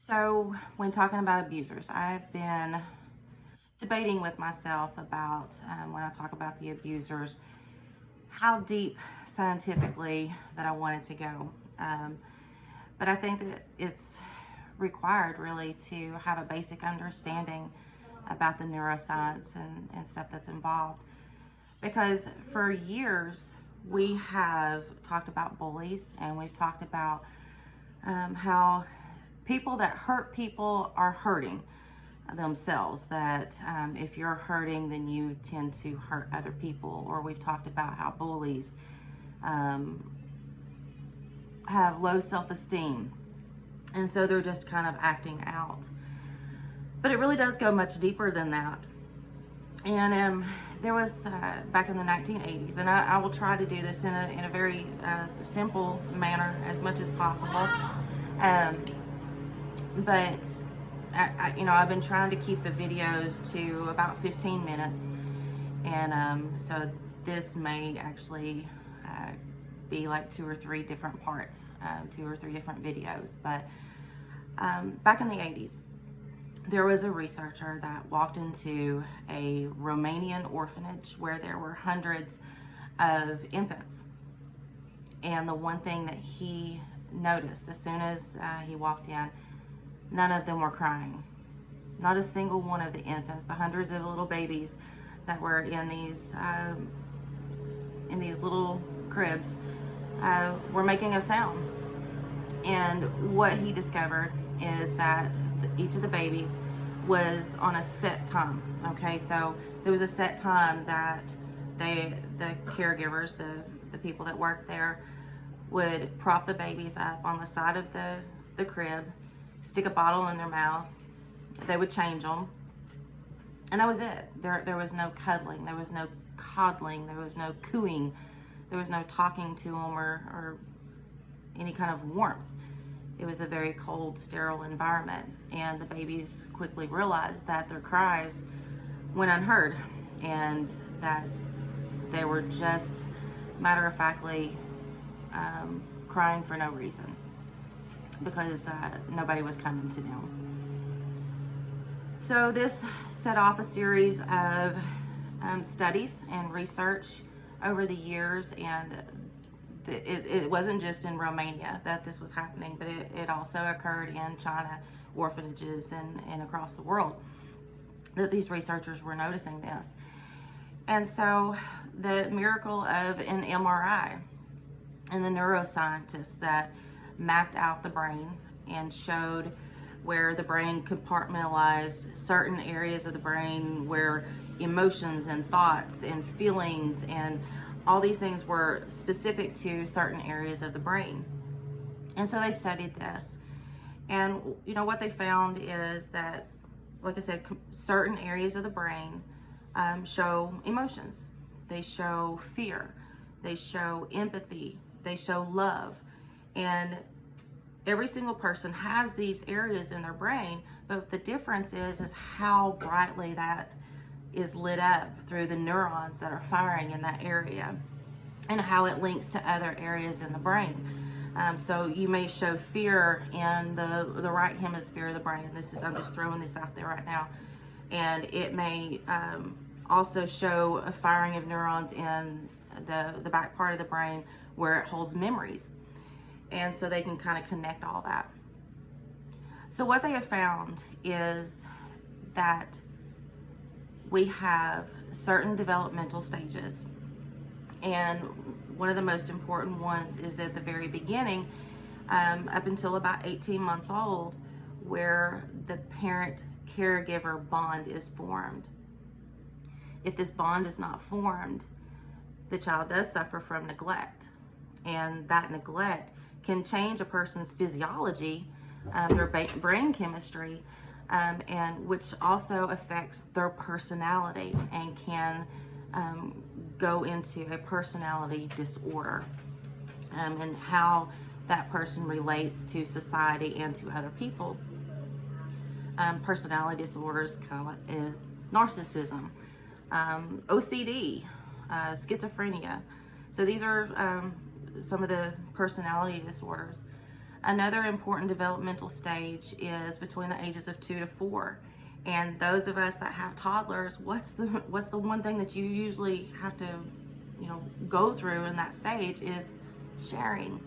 So when talking about abusers, I've been debating with myself about when I talk about the abusers, how deep scientifically that I wanted to go. But I think that it's required really to have a basic understanding about the neuroscience and stuff that's involved. Because for years, we have talked about bullies and we've talked about how people that hurt people are hurting themselves, that if you're hurting, then you tend to hurt other people. Or we've talked about how bullies have low self-esteem, and so they're just kind of acting out. But it really does go much deeper than that. And there was back in the 1980s, and I will try to do this in a very simple manner as much as possible. But I've been trying to keep the videos to about 15 minutes, and so this may actually be like 2 or 3 different parts, 2 or 3 different videos. But back in the 80s, there was a researcher that walked into a Romanian orphanage where there were hundreds of infants. And the one thing that he noticed as soon as he walked in, none of them were crying. Not a single one of the infants, the hundreds of little babies that were in these little cribs, were making a sound. And what he discovered is that each of the babies was on a set time. Okay, so there was a set time that the caregivers, the people that worked there, would prop the babies up on the side of the crib, stick a bottle in their mouth, they would change them, and that was it. There was no cuddling, there was no coddling, there was no cooing, there was no talking to them or any kind of warmth. It was a very cold, sterile environment, and the babies quickly realized that their cries went unheard and that they were just matter-of-factly crying for no reason, because nobody was coming to them. So this set off a series of studies and research over the years, and it wasn't just in Romania that this was happening, but it also occurred in China, orphanages, and across the world, that these researchers were noticing this. And so the miracle of an MRI and the neuroscientists that mapped out the brain and showed where the brain compartmentalized certain areas of the brain where emotions and thoughts and feelings and all these things were specific to certain areas of the brain. And so they studied this. And what they found is that, like I said, certain areas of the brain show emotions. They show fear. They show empathy. They show love. And every single person has these areas in their brain, but the difference is how brightly that is lit up through the neurons that are firing in that area and how it links to other areas in the brain. So you may show fear in the right hemisphere of the brain. I'm just throwing this out there right now. And it may also show a firing of neurons in the back part of the brain where it holds memories. And so they can kind of connect all that. So what they have found is that we have certain developmental stages. And one of the most important ones is at the very beginning, up until about 18 months old, where the parent-caregiver bond is formed. If this bond is not formed, the child does suffer from neglect. And that neglect can change a person's physiology, their brain chemistry, and which also affects their personality and can go into a personality disorder, and how that person relates to society and to other people. Personality disorders, kind of like narcissism, OCD, schizophrenia. So these are some of the personality disorders. Another important developmental stage is between the ages of 2 to 4. And those of us that have toddlers, what's the one thing that you usually have to, go through in that stage is sharing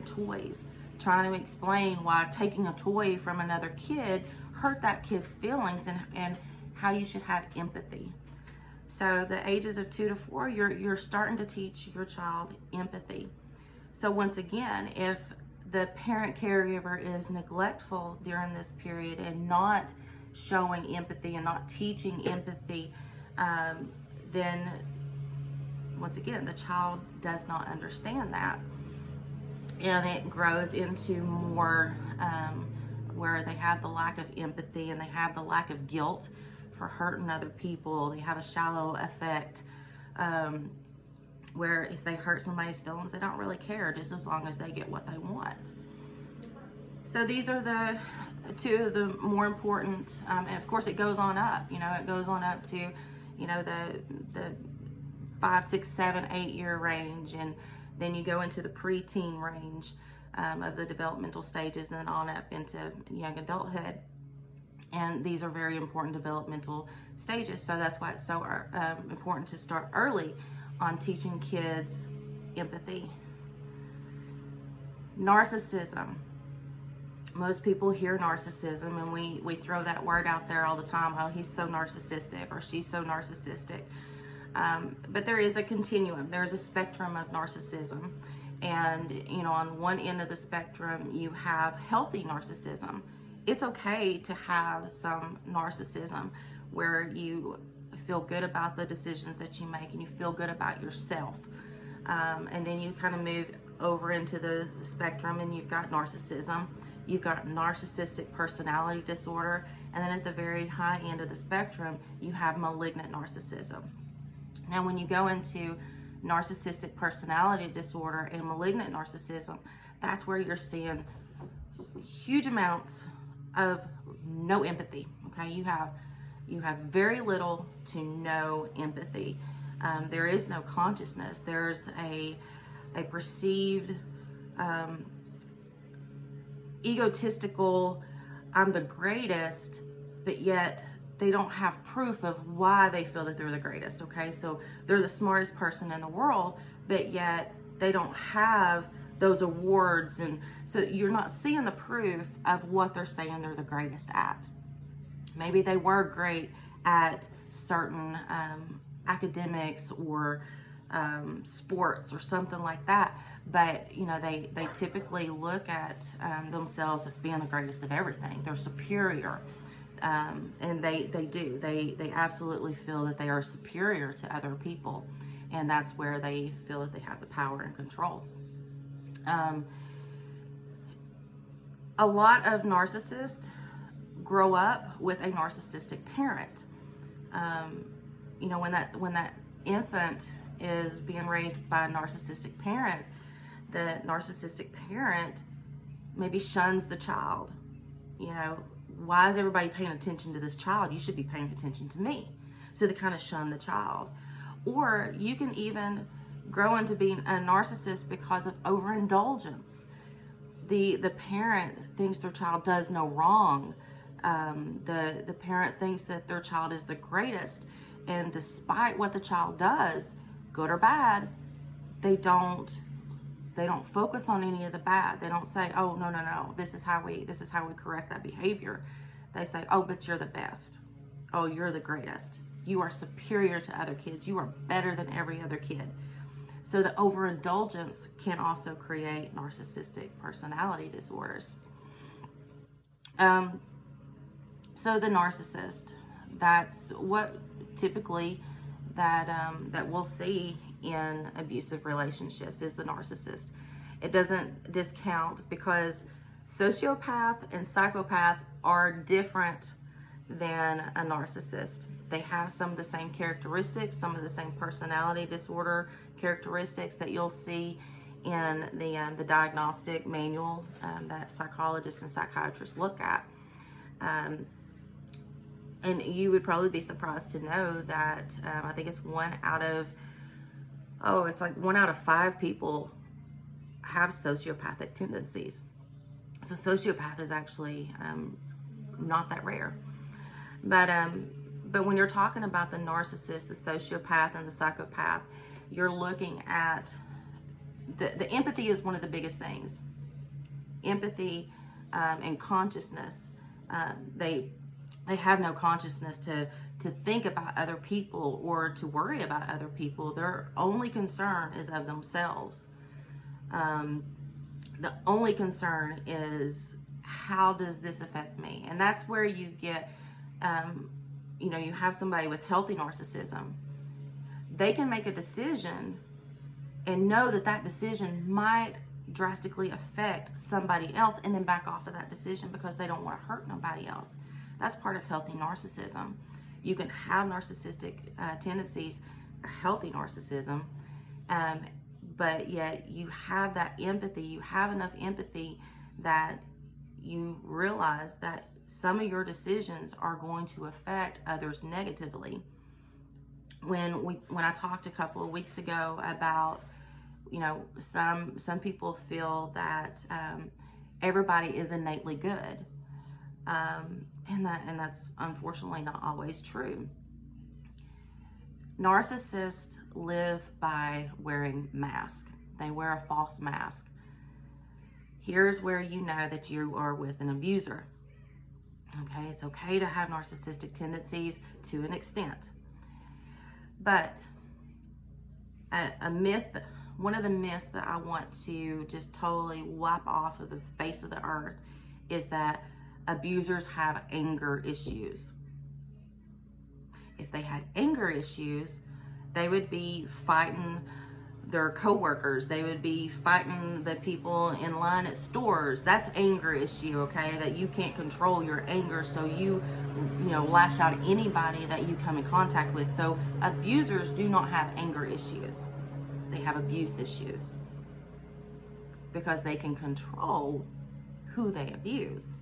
toys, trying to explain why taking a toy from another kid hurt that kid's feelings, and how you should have empathy. So the ages of 2 to 4, you're starting to teach your child empathy. So once again, if the parent caregiver is neglectful during this period and not showing empathy and not teaching empathy, then once again, the child does not understand that. And it grows into more where they have the lack of empathy and they have the lack of guilt for hurting other people. They have a shallow affect, where if they hurt somebody's feelings, they don't really care, just as long as they get what they want. So these are the two of the more important, and of course it goes on up. It goes on up to, the 5, 6, 7, 8 year range, and then you go into the preteen range of the developmental stages, and then on up into young adulthood. And these are very important developmental stages. So that's why it's so important to start early on teaching kids empathy. Narcissism. Most people hear narcissism, and we throw that word out there all the time. Oh, he's so narcissistic, or she's so narcissistic. But there is a continuum. There's a spectrum of narcissism. And, on one end of the spectrum, you have healthy narcissism. It's okay to have some narcissism where you feel good about the decisions that you make and you feel good about yourself. And then you kind of move over into the spectrum, and you've got narcissism. You've got narcissistic personality disorder. And then at the very high end of the spectrum, you have malignant narcissism. Now, when you go into narcissistic personality disorder and malignant narcissism, that's where you're seeing huge amounts of no empathy. Okay, you have very little to no empathy. There is no consciousness. There's a perceived egotistical, I'm the greatest, but yet they don't have proof of why they feel that they're the greatest. Okay, so they're the smartest person in the world, but yet they don't have those awards, and so you're not seeing the proof of what they're saying they're the greatest at. Maybe they were great at certain academics or sports or something like that, but they typically look at themselves as being the greatest at everything. They're superior, and they absolutely feel that they are superior to other people, and that's where they feel that they have the power and control. A lot of narcissists grow up with a narcissistic parent. When that infant is being raised by a narcissistic parent, the narcissistic parent maybe shuns the child. Why is everybody paying attention to this child? You should be paying attention to me. So they kind of shun the child. Or you can even grow into being a narcissist because of overindulgence. The parent thinks their child does no wrong. The parent thinks that their child is the greatest, and despite what the child does, good or bad, they don't focus on any of the bad. They don't say, oh, no, this is how we correct that behavior. They say, oh, but you're the best. Oh, you're the greatest. You are superior to other kids. You are better than every other kid. So the overindulgence can also create narcissistic personality disorders. So the narcissist, that's what typically that we'll see in abusive relationships, is the narcissist. It doesn't discount, because sociopath and psychopath are different than a narcissist. They have some of the same characteristics, some of the same personality disorder characteristics that you'll see in the diagnostic manual that psychologists and psychiatrists look at. And you would probably be surprised to know that I think it's 1 out of 5 people have sociopathic tendencies. So sociopath is actually not that rare. But when you're talking about the narcissist, the sociopath, and the psychopath, you're looking at the empathy is one of the biggest things. Empathy and consciousness. They have no consciousness to think about other people or to worry about other people. Their only concern is of themselves. The only concern is, how does this affect me? And that's where you get, you have somebody with healthy narcissism. They can make a decision and know that that decision might drastically affect somebody else, and then back off of that decision because they don't want to hurt nobody else. That's part of healthy narcissism. You can have narcissistic tendencies, healthy narcissism, but yet you have that empathy. You have enough empathy that you realize that some of your decisions are going to affect others negatively. When I talked a couple of weeks ago about, some people feel that everybody is innately good, and that's unfortunately not always true. Narcissists live by wearing masks. They wear a false mask. Here's where you know that you are with an abuser. Okay, it's okay to have narcissistic tendencies to an extent. But a myth, one of the myths that I want to just totally wipe off of the face of the earth is that abusers have anger issues. If they had anger issues, they would be fighting their coworkers. They would be fighting the people in line at stores. That's anger issue, okay? That you can't control your anger, so you lash out at anybody that you come in contact with. So abusers do not have anger issues. They have abuse issues because they can control who they abuse.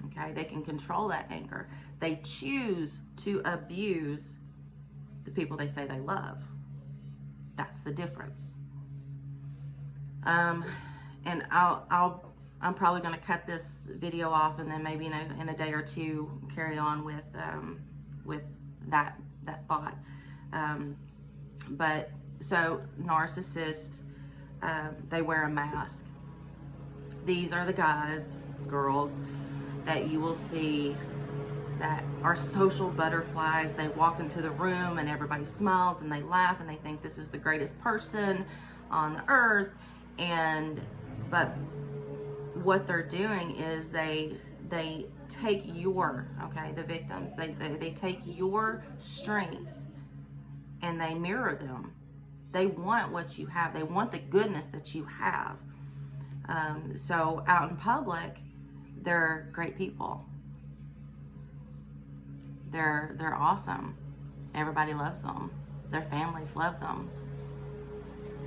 Okay, they can control that anger. They choose to abuse the people they say they love. That's the difference. And I'm probably going to cut this video off, and then maybe in a day or two carry on with that thought. But so narcissists, they wear a mask. These are the guys, girls, that you will see that are social butterflies. They walk into the room and everybody smiles and they laugh and they think this is the greatest person on the earth. But what they're doing is they take the victims, they take your strengths and they mirror them. They want what you have. They want the goodness that you have. So out in public, they're great people. They're awesome. Everybody loves them. Their families love them.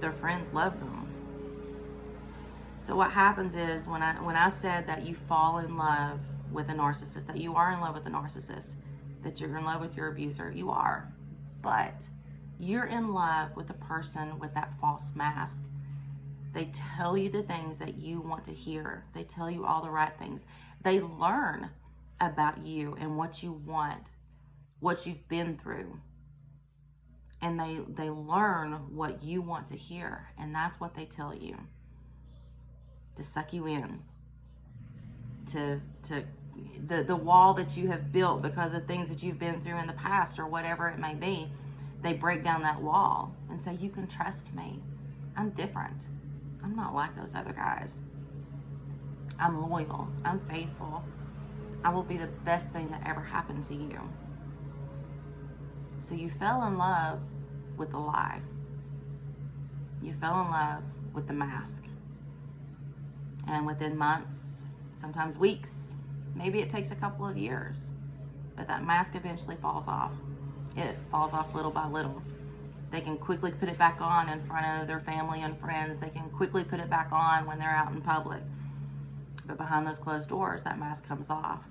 Their friends love them. So what happens is when I said that you fall in love with a narcissist, that you are in love with a narcissist, that you're in love with your abuser, you are. But you're in love with a person with that false mask. They tell you the things that you want to hear. They tell you all the right things. They learn about you and what you want, what you've been through. And they learn what you want to hear. And that's what they tell you. To suck you in. To the wall that you have built because of things that you've been through in the past or whatever it may be. They break down that wall and say, you can trust me. I'm different. I'm not like those other guys. I'm loyal. I'm faithful. I will be the best thing that ever happened to you. So you fell in love with the lie. You fell in love with the mask. And within months, sometimes weeks, maybe it takes a couple of years, but that mask eventually falls off. It falls off little by little. They can quickly put it back on in front of their family and friends. They can quickly put it back on when they're out in public. But behind those closed doors, that mask comes off.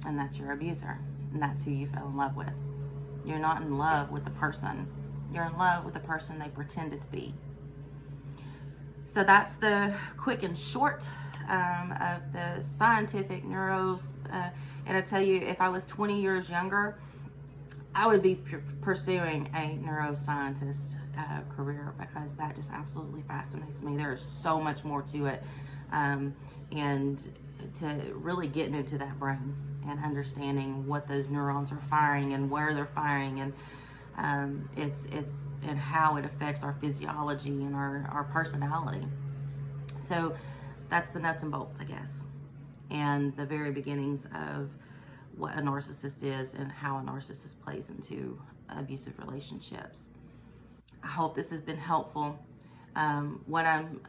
And that's your abuser. And that's who you fell in love with. You're not in love with the person. You're in love with the person they pretended to be. So that's the quick and short of the scientific neuros. And I tell you, if I was 20 years younger, I would be pursuing a neuroscientist career, because that just absolutely fascinates me. There is so much more to it, and to really getting into that brain and understanding what those neurons are firing and where they're firing, and it's and how it affects our physiology and our personality. So that's the nuts and bolts, I guess, and the very beginnings of what a narcissist is and how a narcissist plays into abusive relationships. I hope this has been helpful. What I'm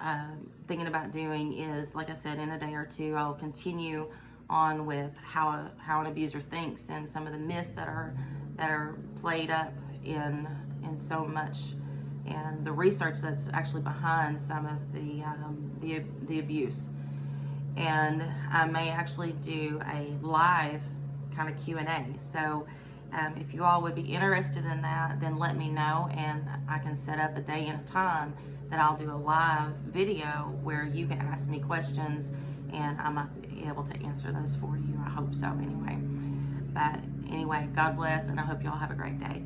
thinking about doing is, like I said, in a day or two, I'll continue on with how an abuser thinks and some of the myths that are played up in so much, and the research that's actually behind some of the abuse. And I may actually do a live kind of Q&A. So if you all would be interested in that, then let me know, and I can set up a day and a time that I'll do a live video where you can ask me questions, and I might be able to answer those for you. I hope so, anyway. But anyway, God bless, and I hope you all have a great day.